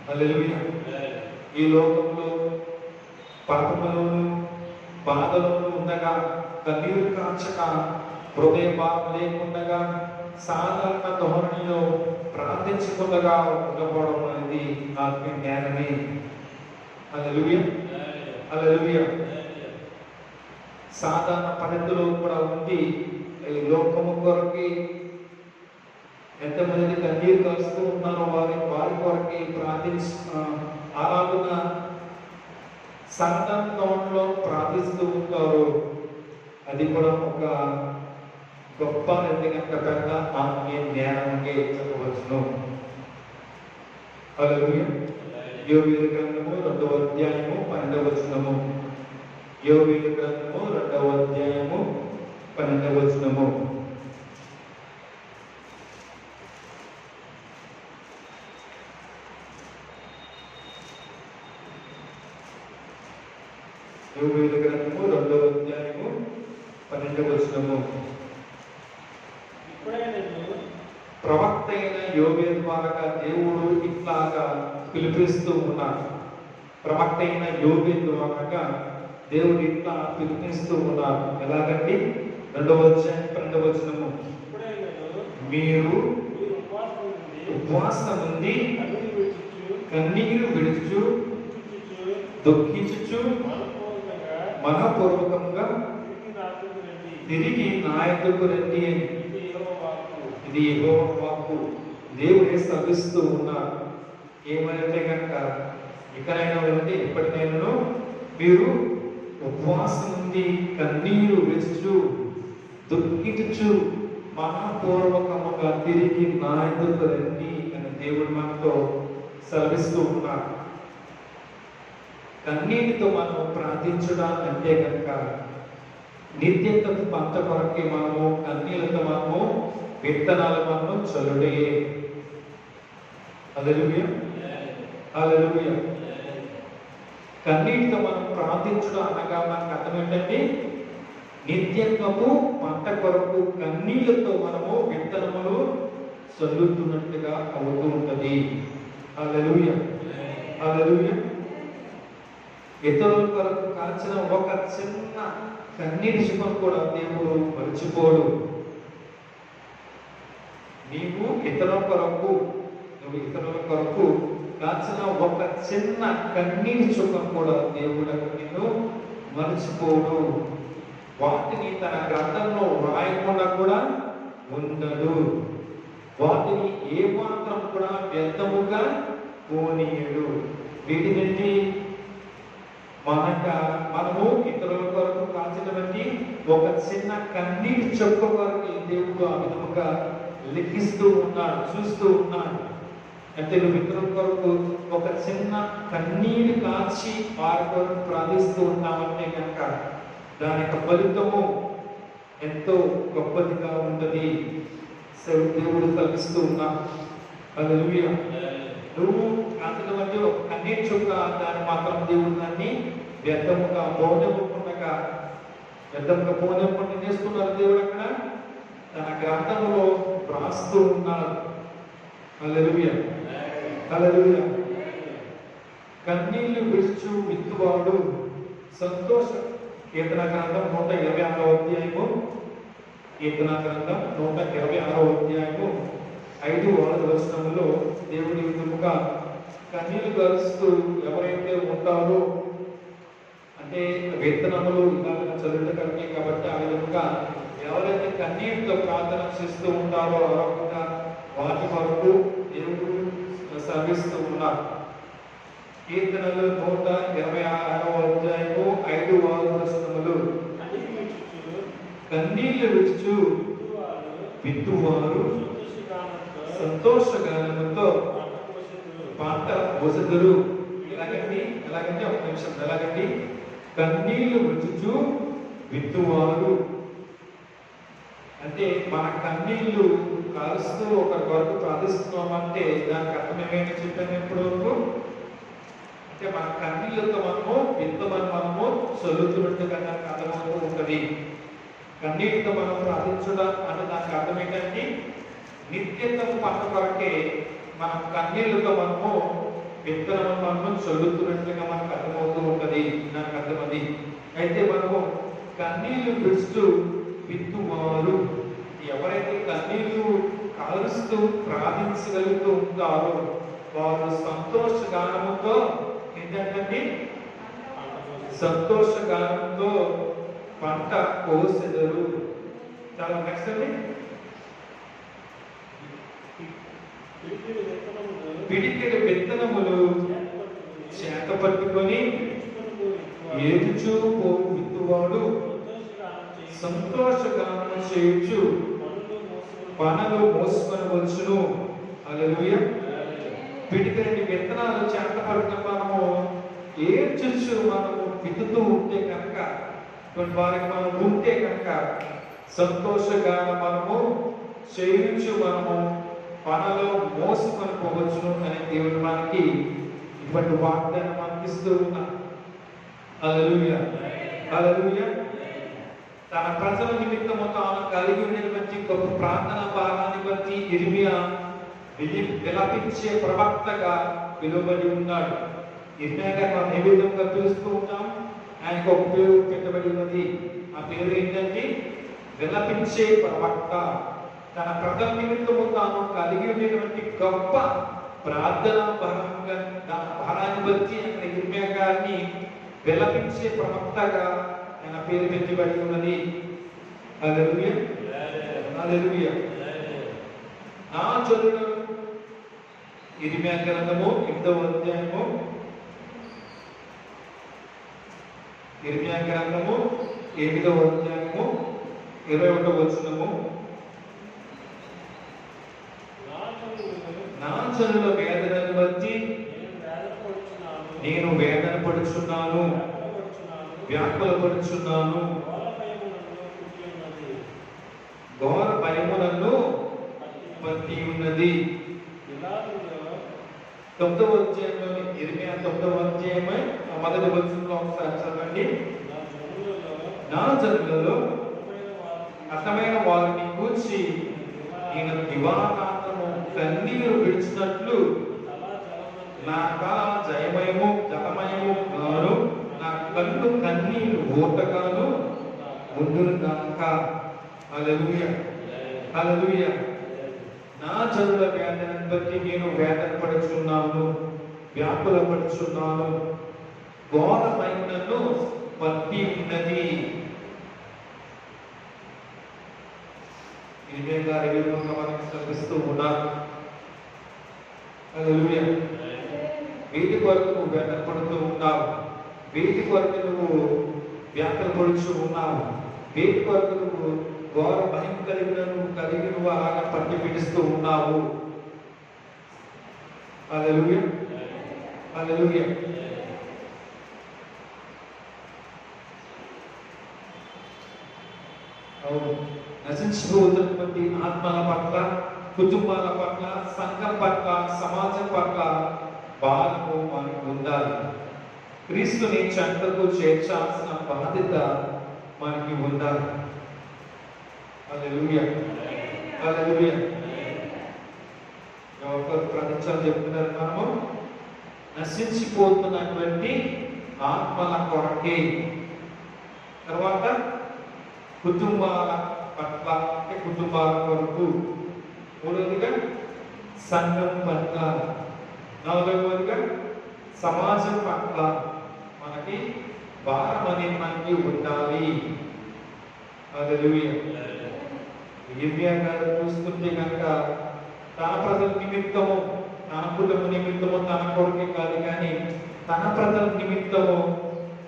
హల్లెలూయా. ఈ లోకంలో పాపములోను బాధలోను ఉండగా, కన్నీరు కాచక, హృదయ భావం లేకుండగా, సాధారణ ధోరణిలో ప్రార్థించకుండా ఉండకపోవడం అనేది ఆత్మీయ జ్ఞానమే. హల్లెలూయా, హల్లెలూయా. సాధారణ పద్ధతిలో కూడా ఉండి ఈ లోకము కొరకి ఎంతమంది కన్నీరు కలుస్తూ ఉన్నారో వారి కొరకి ఆరాధన సంతంలో ప్రార్థిస్తూ ఉంటారు. అది కూడా ఒక గొప్ప ఎందుకంటే పెద్ద ఆత్మీయ జ్ఞానంగా చెప్పవచ్చును. హల్లెలూయా. యోబేలు గ్రంథము 2వ అధ్యాయము 12వ వచనము. యోబేలు గ్రంథము 2వ అధ్యాయము 12వ వచనము. యోబేలు గ్రంథము 2వ అధ్యాయము 12వ వచనము. ప్రవక్త అయిన యోబేలు ద్వారా దేవుడు ఇట్లాగా పిలిపిస్తూ ఉన్నాడు. ప్రవక్త అయిన యోబేలు ద్వారా దేవుడు ఇట్లా పిలిపిస్తూ ఉన్నారు. ఎలాగండి? 2వ అధ్యాయం 12వ వచనము. మీరు ఉపవాసం నుండి కన్నీరు విడుచు దుఃఖించుచు మనపూర్వకంగా తిరిగి నా యొద్దకు రండి అని. ఇది యెహోవా వాక్కు. ఇది యెహోవా వాక్కు. దేవుడే శ్రవిస్తూ ఉన్నారు. ఏమంటే కనుక ఇకనైనా వెళ్ళండి, ఎప్పటికైనా మీరు ఉపవాసం నుండి కన్నీరు విడుచు దుఃఖించు మనపూర్వకముగా తిరిగి నా యొద్దకు రండి అని దేవుడు మనతో సెలవిస్తూ ఉన్నారు. కన్నీటితో మనం ప్రార్థించడం అంటే కనుక నిత్యత పంట కొరకే మనము కన్నీళ్లతో మనము విత్తనాలు మనము చల్లుడే. హల్లెలూయా, హల్లెలూయా. కన్నీటితో మనం ప్రార్థించడం అనగా మనకు అర్థం ఏంటంటే నిత్యత్వపు పంట కొరకు కన్నీళ్లతో మనము విత్తనములు చల్లుతున్నట్టుగా అవుతూ ఉంటది. హల్లెలూయా, హల్లెలూయా. ఇతరుల కొరకు కాల్చిన ఒక చిన్న కన్నీటి చుక్కను కూడా దేవుడు మర్చిపోడు. నువ్వు ఇతరుల కొరకు కాల్చిన ఒక చిన్న కన్నీటి చుక్కను కూడా దేవుడు నిన్ను మర్చిపోడు. వాటిని తన గ్రంథంలో రాయకుండా కూడా ఉండడు. వాటిని ఏమాత్రం కూడా వ్యర్థముగా పోనీయడు. వీటి నుండి మనము ఇతరుల కొరకు కాల్చినటువంటి ఒక చిన్న కన్నీటి చుక్క వరకు దేవుడు ఆ విధముగా లెక్కిస్తూ ఉన్నాడు, చూస్తూ ఉన్నాడు. అంటే నువ్వు ఇతరుల కొరకు ఒక చిన్న కన్నీటి కాల్చి వారి కొరకు ప్రార్థిస్తూ ఉన్నామంటే కనుక దాని యొక్క ఫలితము ఎంతో గొప్పదిగా ఉంటది. దేవుడు కల్పిస్తూ ఉన్నాడు. హల్లెలూయా. నువ్వు కాల్చినటువంటి ఒక కన్నీటి చుక్క దాన్ని మాత్రం దేవుడు దాన్ని వ్యర్థముగా పోనివ్వకుండా నేస్తున్నారు. దేవుడు అక్కడ తన గ్రంథంలో రాస్తూ ఉన్నాడు. హల్లెలూయా, హల్లెలూయా. కన్నీళ్లు విడుచు విత్తువాడు సంతోష. కీర్తన గ్రంథం 126వ అధ్యాయము, కీర్తన గ్రంథం 126వ అధ్యాయము 5-6 వచనములో దేవుడి విధముగా కన్నీళ్లు గలుస్తూ ఎవరైతే ఉంటారో అంటే విత్తనములు ఇలాగ చదువుట కలిగే కాబట్టి ఆ విధంగా ఎవరైతే కన్నీటితో ప్రార్థన చేస్తూ ఉంటారో అలా వాటి వరకు దేవుడు శ్రమిస్తూ ఉన్నారు. కీర్తనలు 126వ అధ్యాయము 5-6 వచనములు. కన్నీళ్లు విడుచు విత్తువారు సంతోషగానముతో పంట కోసెదరు. ఎలాగంటే ఒక నిమిషం, ఎలాగంటే కన్నీళ్లు విడుచు విత్తువారు అంటే మన కన్నీళ్లు కాలుస్తూ ఒకరి వరకు ప్రార్థిస్తున్నామంటే దానికి అర్థం ఏమైనా చెప్పాను ఇప్పుడు వరకు అంటే మన కన్నీళ్లతో మనము విత్తమని మనము చదువుతున్నట్టుగా దానికి అర్థమవుతూ ఉంటుంది. కన్నీటితో మనం ప్రార్థించడం అంటే దానికి అర్థం ఏంటంటే నిత్యత్వం పంట కొరకే మనం కన్నీళ్లతో మనము విత్తనం మనము చదువుతున్నట్టుగా మనకు అర్థమవుతూ ఉంటుంది. దానికి అర్థమది. అయితే మనము కన్నీళ్లు విడుస్తూ విత్తువారు ఎవరైతే కన్నీళ్లు కాలుస్తూ ప్రార్థించగలుగుతూ ఉంటారో వారు సంతోషగానముతో ఏంటంటే సంతోషగానంతో పంట కోసెదరు. చాలా నెక్స్ట్ అండి, పిడికెడు విత్తనములు చేత పట్టుకొని ఏడుచూ పోవు విత్తువాడు సంతోషగానం చేయొచ్చు పనులు మోసుకొని వచ్చును. హల్లెలూయా. పిడికెడు విత్తనాలు చేత పట్టుకుని మనము ఏడ్చు మనము విత్తుతూ ఉంటే కనుక వారికి మనం ఉంటే కనుక సంతోషగానం మనము చేయొచ్చు, మనము పనులు మోసుకొని పోవచ్చును అని దేవుడు మనకి ఇటువంటి వాగ్దానం అందిస్తూ ఉన్నా. హల్లెలూయా, హల్లెలూయా. తన ప్రజల నిమిత్తము తాను కలిగి ఉన్నటువంటి గొప్ప ప్రార్థన భాగాన్ని బట్టి ఇర్మియా విలపించే ప్రవక్తగా పిలువబడి ఉన్నాడు. ఇర్మియా గారు మనం ఏ విధంగా పిలుస్తూ ఉంటాం, ఆయనకు ఒక పేరు పెట్టబడి ఉన్నది. ఆ పేరు ఏంటంటే విలపించే ప్రవక్త. తన ప్రజల నిమిత్తము తాను కలిగి ఉన్నటువంటి గొప్ప ప్రార్థన భారాన్ని బట్టి అక్కడ ఇర్మియా గారిని విలపించే ప్రవక్తగా ఆయన పేరు పెట్టబడి ఉన్నది. హల్లెలూయా, హల్లెలూయా. నా జనులను ఇర్మియా గ్రంథము 8వ అధ్యాయము, ఇర్మియా గ్రంథము 8వ అధ్యాయము 21వ వచనము. నా జనుల వేదనను బట్టి నేను వేదన పడుచున్నాను, వ్యాకులపడుచున్నాను. ఘోర భయము నన్ను పట్టి ఉన్నది. 9వ అధ్యాయంలోని ఇర్మియా 9వ అధ్యాయమే మొదటి వచనంలో ఒకసారి చదవండి. నా జనులలో హతమైన వారిని కూర్చి నేను దివాకాంతము కన్నీరు విడిచినట్లు నా కళ జలమయము గాను, నా కళ్ళు కన్నీరు ఓటగాను ఉండును గాక. హల్లెలూయా, హల్లెలూయా. నా జనుల వేదనను బట్టి నేను వేదన పడుచున్నాను, వ్యాకుల పడుచున్నాను. ఘోర భయం నన్ను పట్టి ఉన్నది. ఇర్మియా గారి విధంగా మనకు కనిపిస్తూ ఉన్నారు. హల్లెలూయా. వీటి కొరకు నువ్వు వేదన పడుతూ ఉన్నావు, వీటి కొరకు నువ్వు వ్యాకుల పడుచు ఉన్నావు, వీటి కొరకు నువ్వు ఘోర భయం కలిగి నువ్వు అలాగా పట్టి పిడిస్తూ ఉన్నావు. హల్లెలూయా, హల్లెలూయా. అవును, నశించిపోతున్నటువంటి ఆత్మల పట్ల, కుటుంబాల పట్ల, సంఘం పట్ల, సమాజం పట్ల భారము మనకు ఉండాలి. క్రీస్తుని చెంతకు చేర్చాల్సిన బాధ్యత మనకి ఉండాలి. హల్లెలూయా, హల్లెలూయా. ఒకరు ప్రపంచాలు చెప్తున్నారు, మనము నశించిపోతున్నటువంటి ఆత్మల కొరకే. తర్వాత కుటుంబాల పట్ల, కుటుంబాల కొరకు. మూడవదిగా సంఘం పట్ల. నాలుగవదిగా సమాజం పట్ల మనకి భారం అనేది మనకి ఉండాలి. హల్లెలూయా. ఇర్మియా గారు చూస్తుంటే కనుక తన ప్రజల నిమిత్తము, తన కుటుంబ నిమిత్తము, తన కొడుకే కాదు కానీ తన ప్రజల నిమిత్తము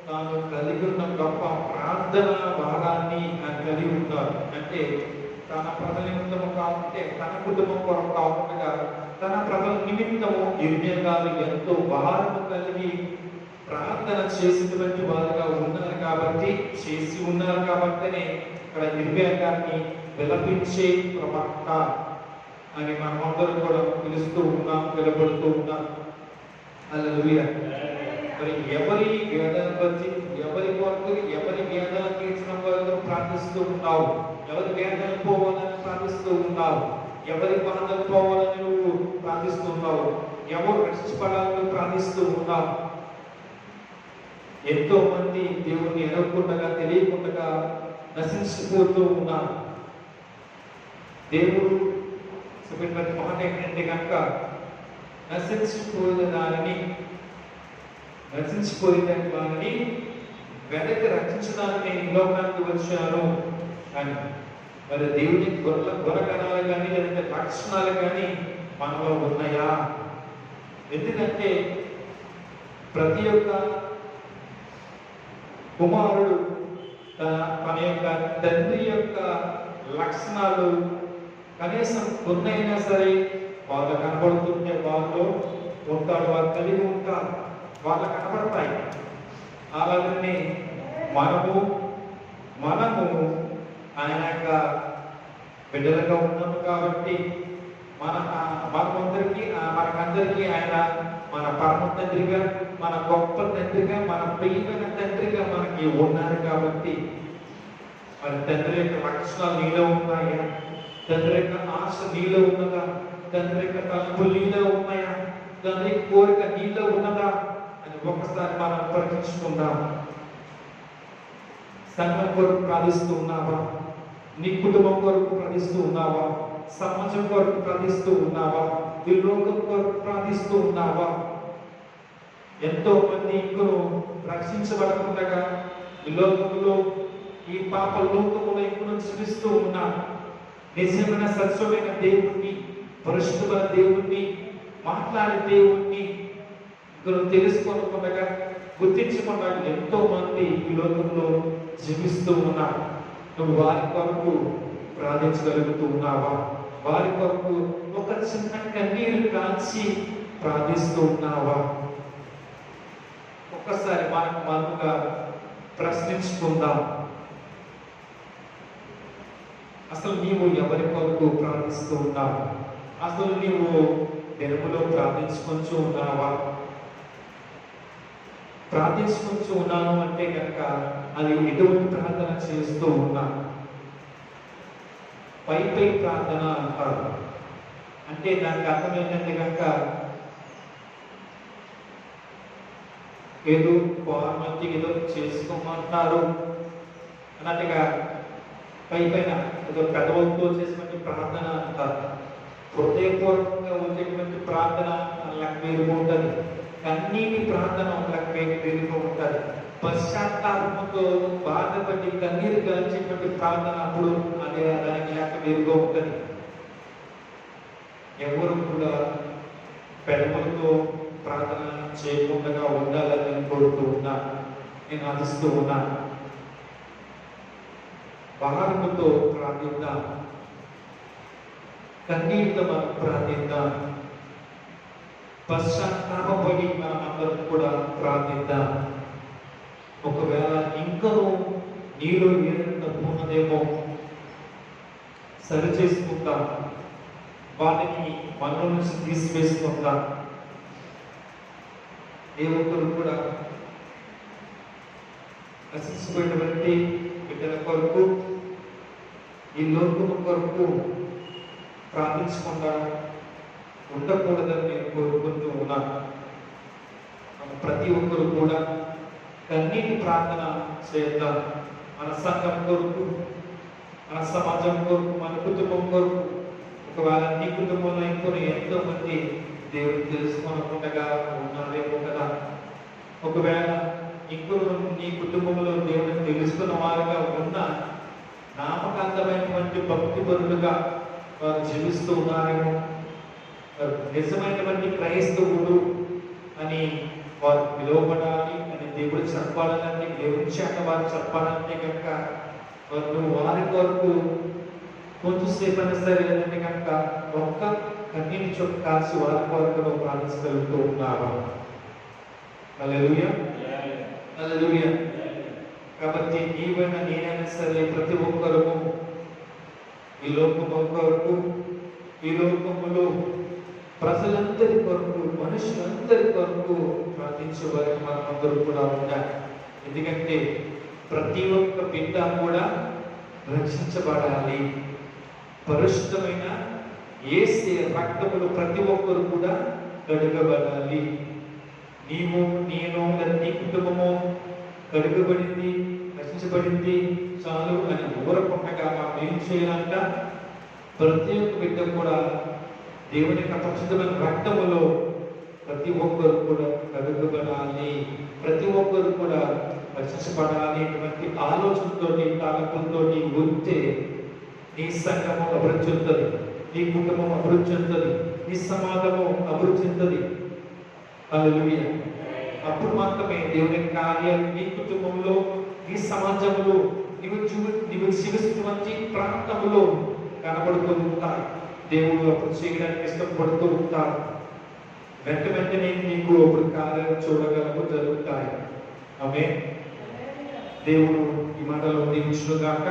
తాను కలిగి ఉన్న గొప్ప ప్రార్థన భారాన్ని ఆయన కలిగి ఉంటారు. అంటే తన ప్రజల నిమిత్తము కాకుంటే తన కుటుంబం కొరకు కాకుండా తన ప్రజల నిమిత్తము ఇర్మియా గారు ఎంతో భారము కలిగి ప్రార్థన చేసినటువంటి వారుగా ఉన్నారు కాబట్టి, చేసి ఉన్నారు కాబట్టినే ఇక్కడ ఇర్మియా గారిని విలపించే ప్రవక్త అని మనం అందరం కూడా పిలుస్తూ ఉన్నాం, పిలబడుతూ ఉన్నాం. హల్లెలూయా. మరి ఎవరి వేదన బట్టి, ఎవరి కొరకు, ఎవరి వేదన తీర్చడం వరకు ప్రార్థిస్తూ ఉన్నావు, ఎవరి వేదన పోవాలని ప్రార్థిస్తూ ఉన్నావు, ఎవరి బాధలు పోవాలని నువ్వు ప్రార్థిస్తూ ఉన్నావు, ఎవరు రక్షించబడాలని ప్రార్థిస్తూ ఉన్నావు. ఎంతో మంది దేవుణ్ణి ఎరగకుండా, తెలియకుండా నశించిపోతూ ఉన్నారు. దేవుడు చెప్పినటువంటి మాట ఏంటంటే కనుక నశించిపోయిన వారిని వెనక్కి రక్షించడానికి నేను ఈ లోకానికి వచ్చాను అని. మరి దేవుని గుణగణాలు కానీ లేదంటే లక్షణాలు కానీ మనలో ఉన్నాయా? ఎందుకంటే ప్రతి ఒక్క కుమారుడు తన యొక్క తండ్రి యొక్క లక్షణాలు కనీసం కొన్నైనా సరే వాళ్ళు కనబడుతుంటే వాళ్ళు ఉంటాడు, వాళ్ళు కలిగి ఉంటారు, వాళ్ళు కనబడతాయి. అలాగనే మనము ఆయన యొక్క బిడ్డలుగా ఉన్నాము కాబట్టి మనకందరికీ ఆయన మన పరమ తండ్రిగా, మన గొప్ప తండ్రిగా, మన ప్రియమైన తండ్రిగా మనకి ఉన్నారు కాబట్టి మరి తండ్రి యొక్క లక్షణాలు నీలో ఉన్నాయా? తండ్రి యొక్క ఆశ నీలో ఉన్నదా? తండ్రి యొక్క తలుపులు నీలో ఉన్నాయా? తండ్రి కోరిక నీలో ఉన్నదా అని ఒకసారి మనం పరీక్షించుకుందాం. సంఘం కొరకు ప్రార్థిస్తూ ఉన్నావా? నీ కుటుంబం కొరకు ప్రార్థిస్తూ ఉన్నావా? సమాజం కొరకు ప్రార్థిస్తూ ఉన్నావా? ఈ లోకం కొరకు ప్రార్థిస్తూ ఉన్నావా? ఎంతో మంది ఇంకను రక్షించబడకుండా ఈ లోకంలో, ఈ పాప లోకములో ఇంకను జీవిస్తూ ఉన్నాం. నిజమైన సత్యమైన దేవుణ్ణి, పరిశుద్ధమైన దేవుణ్ణి, మాట్లాడే దేవుణ్ణి తెలుసుకోకుండా, గుర్తించకుండా ఎంతో మంది ఈ లోకంలో జీవిస్తూ ఉన్నారు. నువ్వు వారి కొరకు ప్రార్థించగలుగుతూ ఉన్నావా? వారి కొరకు ఒక చిన్న కన్నీరు కాల్చి ప్రార్థిస్తూ ఉన్నావా? ఒక్కసారి మనముగా ప్రశ్నించుకుందాం. అసలు నీవు ఎవరి కొరకు ప్రార్థిస్తూ ఉన్నావు? అసలు నీవు దినములో ప్రార్థించుకుంటూ ఉన్నావా? ప్రార్థించుకుంటూ ఉన్నాను అంటే కనుక అది ఎటువంటి ప్రార్థన చేస్తూ ఉన్నా? పై ప్రార్థన అంటారు. అంటే దానికి అర్థం ఏంటంటే కనుక ఏదో ఫార్మాలిటీ ఏదో చేసుకోమంటారు అన్నట్టుగా పైన ఏదో పెదవులతో చేసినటువంటి ప్రార్థన అంటారు. హృదయపూర్వకంగా ఉండేటువంటి ప్రార్థన లెక్క వేరుగా ఉంటుంది. కన్నీటి ప్రార్థన లెక్క వేరుగా ఉంటుంది. పశ్చాత్తాపంతో బాధపడి కన్నీరు కలిసేటువంటి ప్రార్థన అప్పుడు అదే దానికి లెక్క వేరుగా ఉంటుంది. ఎవరు కూడా పెదవులతో ప్రార్థన చేయకుండా ఉండాలని నేను కోరుతూ ఉన్నా, నేను ఆశిస్తూ ఉన్నాను. భారముతో ప్రార్థిద్దాం, కన్నీటితో మనం ప్రార్థిద్దాం, పశ్చాత్తాపడి మనం అందరం కూడా ప్రార్థిద్దాం. ఒకవేళ ఇంకనూ నీలో ఏదైనా తప్పు ఉన్నదేమో సరి చేసుకుందాం, వాటిని మనలో నుంచి తీసివేసుకుందాం. ఏ ఒక్కరు కూడా నశించిపోయినటువంటి బిడ్డల కొరకు, ఈ లోకము కొరకు ప్రార్థించకుండా ఉండకూడదని నేను కోరుకుంటూ ఉన్నాను. ప్రతి ఒక్కరు కూడా కన్నీటి ప్రార్థన చేద్దాం. మన సంఘం కొరకు, మన సమాజం కొరకు, మన కుటుంబం కొరకు. ఒకవేళ నీ కుటుంబంలో ఇంకొని ఎంతో మంది దేవుడు తెలుసుకోనకుండా ఉన్నారేమో కదా. ఒకవేళ ఇంకొక నీ కుటుంబంలో దేవుడిని తెలుసుకున్న వారుగా ఉన్న నామకాంతమైనటువంటి భక్తి పరులుగా వారు జీవిస్తూ ఉన్నారేమో. నిజమైనటువంటి క్రైస్తవుడు అని వారు పిలువబడాలి అని దేవుడు చెప్పాలని, దేవుడి చేత వారు చెప్పాలంటే కనుక నువ్వు వారి కొరకు కొంచెంసేపు అయినా సరే లేదంటే కనుక ఒక్క కన్నీటి చొప్పు కాల్చి వారి కొరకు నువ్వు ప్రార్థించగలుగుతూ ఉన్నావా? హల్లెలూయా, హల్లెలూయా. కాబట్టి నీవైనా నేనైనా సరే ప్రతి ఒక్కరము ఈ లోకము కొరకు, ఈ లోకములో ప్రజలందరి కొరకు, మనుషులందరి కొరకు ప్రార్థించే వారికి మనం అందరూ కూడా ఉండాలి. ఎందుకంటే ప్రతి ఒక్క బిడ్డ కూడా రక్షించబడాలి. పరిశుద్ధమైన యేసు రక్తములు ప్రతి ఒక్కరు కూడా కడుగబడాలి. నీవు, నేను, నీ కుటుంబము కడుగబడింది, రక్షించబడింది చాలు అని ఊరకుండగా మనం ఏం చేయాలంట? ప్రతి ఒక్క బిడ్డ కూడా దేవుని యొక్క పరిశుద్ధమైన రక్తములో ప్రతి ఒక్కరు కూడా కడుగబడాలి, ప్రతి ఒక్కరు కూడా రక్షించబడాలి. ఇటువంటి ఆలోచనతోటి, తాలకులతోటి ఉంటే నీ సంఘము అభివృద్ధి చెందుతుంది, నీ కుటుంబం అభివృద్ధి చెందుతుంది, నీ సమాజము అభివృద్ధి చెందుతుంది. హల్లెలూయా. అప్పుడు మాత్రమే దేవుని కార్యాలు నీ కుటుంబంలో, నీ సమాజంలో, నీవు జీవిస్తున్నటువంటి ప్రాంతంలో కనబడుతూ ఉంటాయి. దేవుడు అప్పుడు చేయడానికి ఇష్టపడుతూ ఉంటారు. వెంటనే నీకు అప్పుడు కార్యాలు చూడగలకు జరుగుతాయి. ఆమేన్. దేవుడు ఈ మాటలో దీవించుగాక.